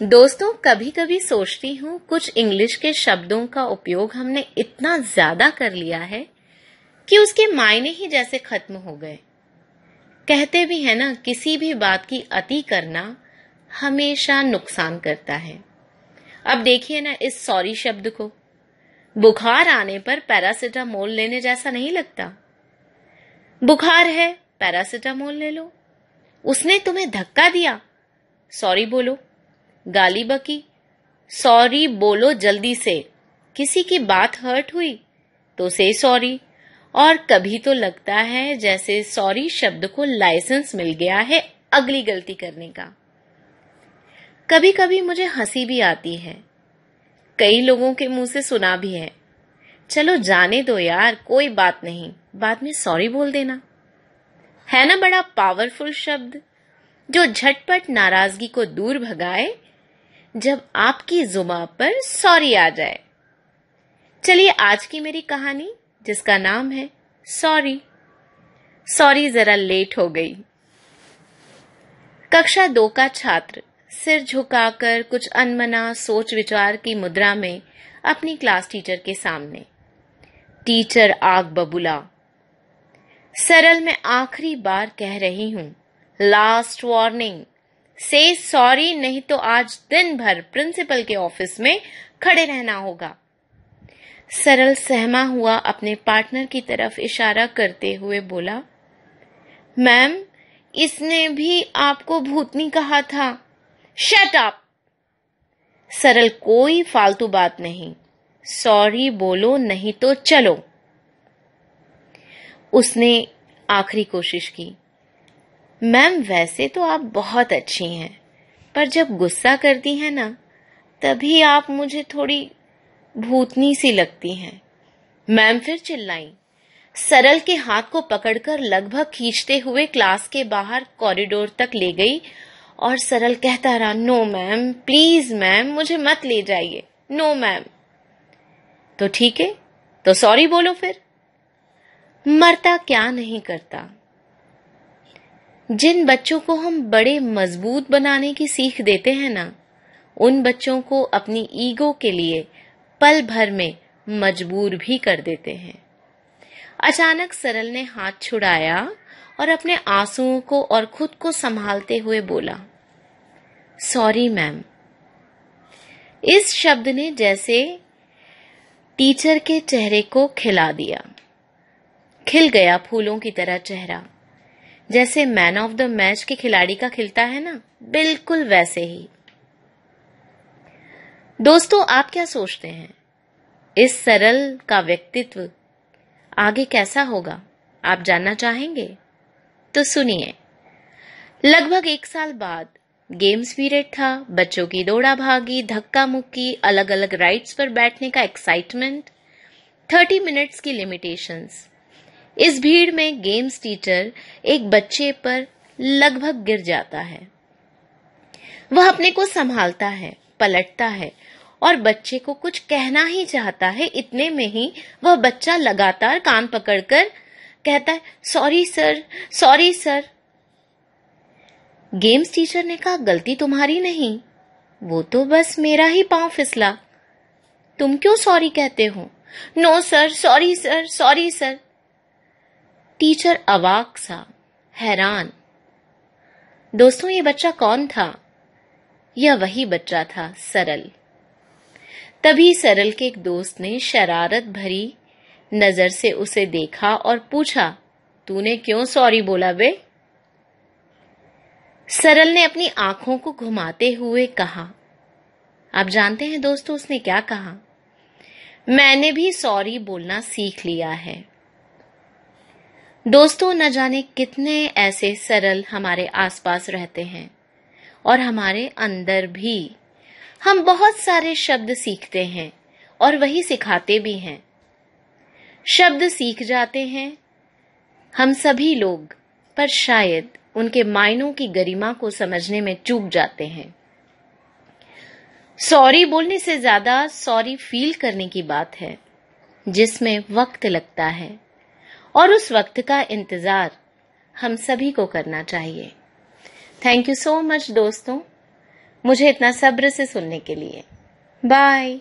दोस्तों, कभी कभी सोचती हूँ कुछ इंग्लिश के शब्दों का उपयोग हमने इतना ज्यादा कर लिया है कि उसके मायने ही जैसे खत्म हो गए। कहते भी है ना, किसी भी बात की अति करना हमेशा नुकसान करता है। अब देखिए ना इस सॉरी शब्द को, बुखार आने पर पैरासिटामोल लेने जैसा नहीं लगता। बुखार है, पैरासिटामोल ले लो। उसने तुम्हें धक्का दिया, सॉरी बोलो। गाली बकी, सॉरी बोलो जल्दी से। किसी की बात हर्ट हुई तो से सॉरी। और कभी तो लगता है जैसे सॉरी शब्द को लाइसेंस मिल गया है अगली गलती करने का। कभी कभी मुझे हंसी भी आती है, कई लोगों के मुंह से सुना भी है, चलो जाने दो यार, कोई बात नहीं, बाद में सॉरी बोल देना। है ना बड़ा पावरफुल शब्द जो झटपट नाराजगी को दूर भगाए जब आपकी जुबान पर सॉरी आ जाए। चलिए आज की मेरी कहानी, जिसका नाम है सॉरी। सॉरी जरा लेट हो गई। कक्षा 2 का छात्र सिर झुकाकर कुछ अनमना सोच विचार की मुद्रा में अपनी क्लास टीचर के सामने। टीचर आग बबूला, सरल मैं आखिरी बार कह रही हूं, लास्ट वार्निंग, से सॉरी, नहीं तो आज दिन भर प्रिंसिपल के ऑफिस में खड़े रहना होगा। सरल सहमा हुआ अपने पार्टनर की तरफ इशारा करते हुए बोला, मैम इसने भी आपको भूतनी कहा था। Shut up. सरल, कोई फालतू बात नहीं, सॉरी बोलो नहीं तो चलो। उसने आखिरी कोशिश की, मैम वैसे तो आप बहुत अच्छी हैं, पर जब गुस्सा करती हैं ना, तभी आप मुझे थोड़ी भूतनी सी लगती हैं। मैम फिर चिल्लाई। सरल के हाथ को पकड़कर लगभग खींचते हुए क्लास के बाहर कॉरिडोर तक ले गई और सरल कहता रहा, नो मैम, प्लीज मैम, मुझे मत ले जाइए, नो मैम। तो ठीक है, तो सॉरी बोलो फिर। मरता क्या नहीं करता। जिन बच्चों को हम बड़े मजबूत बनाने की सीख देते हैं ना, उन बच्चों को अपनी ईगो के लिए पल भर में मजबूर भी कर देते हैं। अचानक सरल ने हाथ छुड़ाया और अपने आंसुओं को और खुद को संभालते हुए बोला, सॉरी मैम। इस शब्द ने जैसे टीचर के चेहरे को खिला दिया। खिल गया फूलों की तरह चेहरा, जैसे मैन ऑफ द मैच के खिलाड़ी का खिलता है ना, बिल्कुल वैसे ही। दोस्तों, आप क्या सोचते हैं, इस सरल का व्यक्तित्व आगे कैसा होगा? आप जानना चाहेंगे? तो सुनिए। लगभग 1 साल बाद गेम्स पीरियड था। बच्चों की दौड़ा भागी, धक्का मुक्की, अलग अलग राइड्स पर बैठने का एक्साइटमेंट, 30 मिनट्स की लिमिटेशंस। इस भीड़ में गेम्स टीचर एक बच्चे पर लगभग गिर जाता है। वह अपने को संभालता है, पलटता है और बच्चे को कुछ कहना ही चाहता है। इतने में ही वह बच्चा लगातार कान पकड़कर कहता है, sorry sir, sorry sir. Games teacher ने कहा, गलती तुम्हारी नहीं, वो तो बस मेरा ही पांव फिसला, तुम क्यों सॉरी कहते हो? No sir, sorry sir, sorry sir. Teacher अवाक सा, हैरान। दोस्तों, ये बच्चा कौन था? यह वही बच्चा था, सरल। तभी सरल के एक दोस्त ने शरारत भरी नजर से उसे देखा और पूछा, तूने क्यों सॉरी बोला बे? सरल ने अपनी आंखों को घुमाते हुए कहा। आप जानते हैं दोस्तों उसने क्या कहा? मैंने भी सॉरी बोलना सीख लिया है। दोस्तों, न जाने कितने ऐसे सरल हमारे आसपास रहते हैं और हमारे अंदर भी। हम बहुत सारे शब्द सीखते हैं और वही सिखाते भी हैं। शब्द सीख जाते हैं हम सभी लोग, पर शायद उनके मायनों की गरिमा को समझने में चूक जाते हैं। सॉरी बोलने से ज्यादा सॉरी फील करने की बात है, जिसमें वक्त लगता है और उस वक्त का इंतजार हम सभी को करना चाहिए। थैंक यू सो मच दोस्तों। मुझे इतना सब्र से सुनने के लिए। बाय।